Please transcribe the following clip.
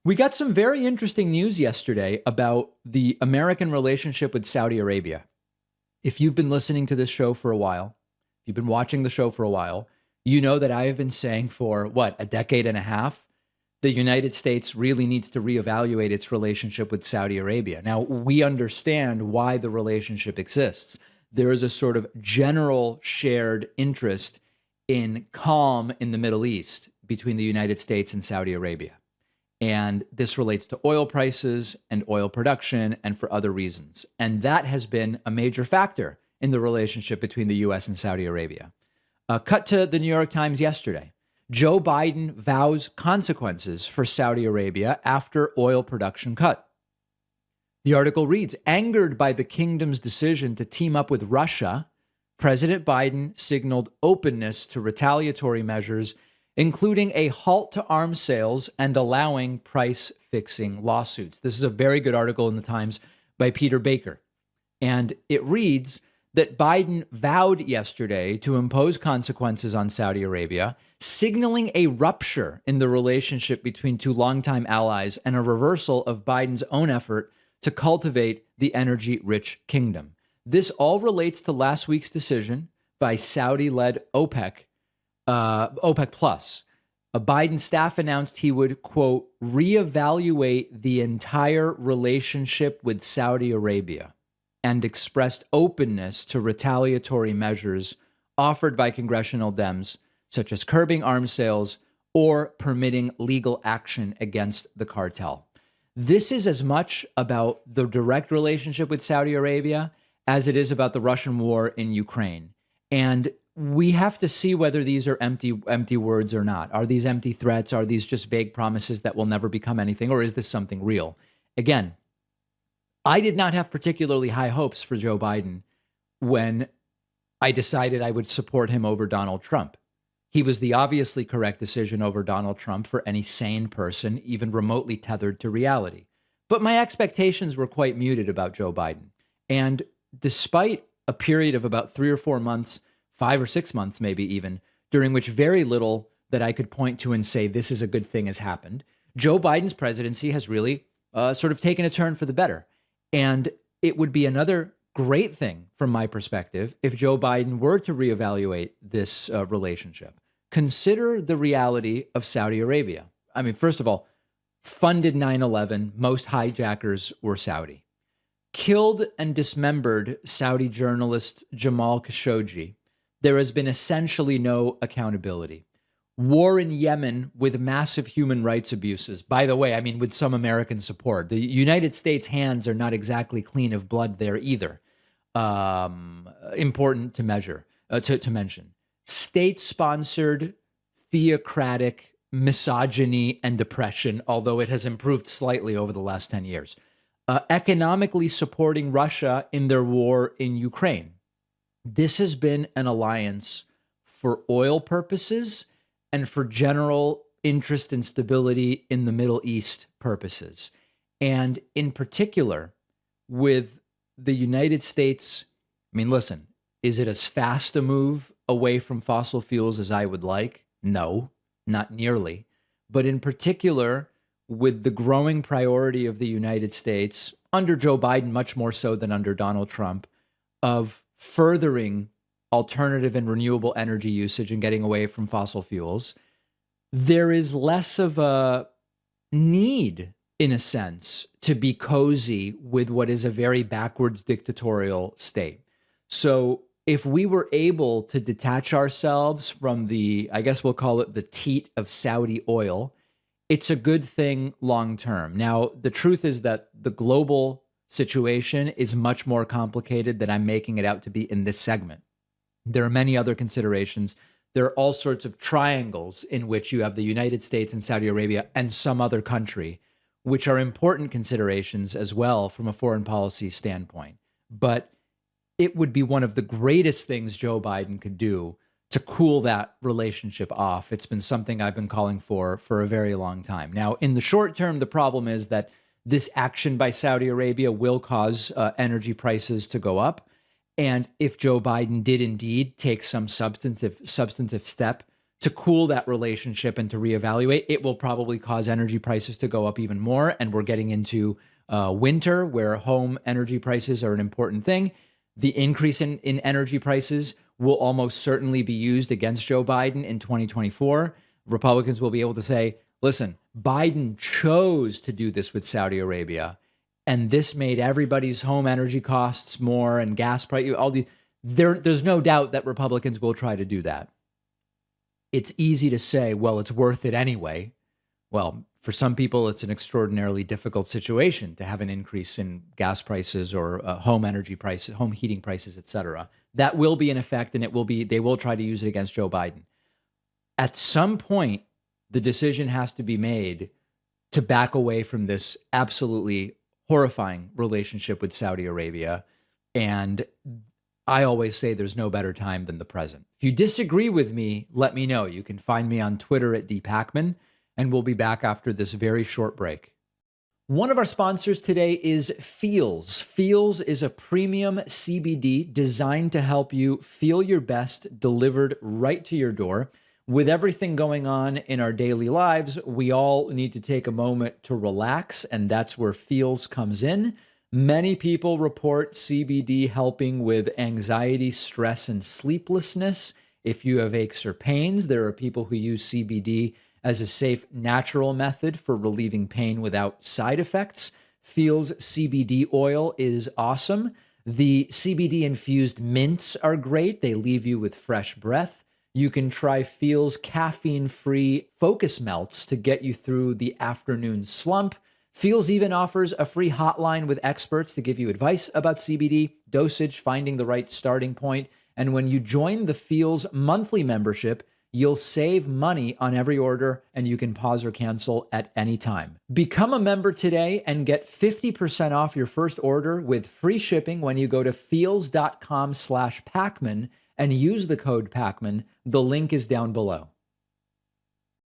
We got some very interesting news yesterday about the American relationship with Saudi Arabia. If you've been listening to this show for a while, if you've been watching the show for a while, you know that I have been saying for a decade and a half, the United States really needs to reevaluate its relationship with Saudi Arabia. Now, we understand why the relationship exists. There is a sort of general shared interest in calm in the Middle East between the United States and Saudi Arabia. And this relates to oil prices and oil production and for other reasons. And that has been a major factor in the relationship between the U.S. and Saudi Arabia. Cut to the New York Times yesterday. Joe Biden vows consequences for Saudi Arabia after oil production cut. The article reads, angered by the kingdom's decision to team up with Russia, President Biden signaled openness to retaliatory measures, including a halt to arms sales and allowing price-fixing lawsuits. This is a very good article in the Times by Peter Baker. And it reads that Biden vowed yesterday to impose consequences on Saudi Arabia, signaling a rupture in the relationship between two longtime allies and a reversal of Biden's own effort to cultivate the energy-rich kingdom. This all relates to last week's decision by Saudi-led OPEC Plus. A Biden staff announced he would, quote, reevaluate the entire relationship with Saudi Arabia and expressed openness to retaliatory measures offered by congressional Dems, such as curbing arms sales or permitting legal action against the cartel. This is as much about the direct relationship with Saudi Arabia as it is about the Russian war in Ukraine. And we have to see whether these are empty words or not. Are these empty threats? Are these just vague promises that will never become anything? Or is this something real? Again, I did not have particularly high hopes for Joe Biden when I decided I would support him over Donald Trump. He was the obviously correct decision over Donald Trump for any sane person, even remotely tethered to reality. But my expectations were quite muted about Joe Biden. And despite a period of about 3 or 4 months, 5 or 6 months, maybe even, during which very little that I could point to and say this is a good thing has happened, Joe Biden's presidency has really sort of taken a turn for the better. And it would be another great thing from my perspective if Joe Biden were to reevaluate this relationship. Consider the reality of Saudi Arabia. I mean, first of all, funded 9/11, most hijackers were Saudi. Killed and dismembered Saudi journalist Jamal Khashoggi. There has been essentially no accountability. War in Yemen with massive human rights abuses. By the way, I mean, with some American support. The United States' hands are not exactly clean of blood there either. Important to mention. State-sponsored, theocratic misogyny and oppression, although it has improved slightly over the last 10 years. Economically supporting Russia in their war in Ukraine. This has been an alliance for oil purposes and for general interest and stability in the Middle East purposes. And in particular, with the United States, I mean, listen, is it as fast a move away from fossil fuels as I would like? No, not nearly. But in particular, with the growing priority of the United States, under Joe Biden, much more so than under Donald Trump, of furthering alternative and renewable energy usage and getting away from fossil fuels, there is less of a need, in a sense, to be cozy with what is a very backwards dictatorial state. So if we were able to detach ourselves from the, I guess we'll call it the teat of Saudi oil, it's a good thing long term. Now, the truth is that the global situation is much more complicated than I'm making it out to be in this segment. There are many other considerations. There are all sorts of triangles in which you have the United States and Saudi Arabia and some other country, which are important considerations as well from a foreign policy standpoint. But it would be one of the greatest things Joe Biden could do to cool that relationship off. It's been something I've been calling for a very long time. Now, in the short term, the problem is that this action by Saudi Arabia will cause energy prices to go up. And if Joe Biden did indeed take some substantive step to cool that relationship and to reevaluate. It will probably cause energy prices to go up even more. And we're getting into winter where home energy prices are an important thing. The increase in energy prices will almost certainly be used against Joe Biden in 2024. Republicans will be able to say, listen, Biden chose to do this with Saudi Arabia, and this made everybody's home energy costs more and gas price. There's no doubt that Republicans will try to do that. It's easy to say, well, it's worth it anyway. Well, for some people, it's an extraordinarily difficult situation to have an increase in gas prices or home energy prices, home heating prices, et cetera. That will be in effect, and they will try to use it against Joe Biden. At some point, the decision has to be made to back away from this absolutely horrifying relationship with Saudi Arabia. And I always say there's no better time than the present. If you disagree with me, let me know. You can find me on Twitter at dpacman, and we'll be back after this very short break. One of our sponsors today is Feals. Feals is a premium CBD designed to help you feel your best, delivered right to your door. With everything going on in our daily lives, we all need to take a moment to relax, and that's where Feals comes in. Many people report CBD helping with anxiety, stress, and sleeplessness. If you have aches or pains, there are people who use CBD as a safe, natural method for relieving pain without side effects. Feals CBD oil is awesome. The CBD-infused mints are great. They leave you with fresh breath. You can try Feals caffeine-free focus melts to get you through the afternoon slump. Feals even offers a free hotline with experts to give you advice about CBD, dosage, finding the right starting point. And when you join the Feals monthly membership, you'll save money on every order, and you can pause or cancel at any time. Become a member today and get 50% off your first order with free shipping when you go to feals.com/Pacman and use the code Pacman. The link is down below.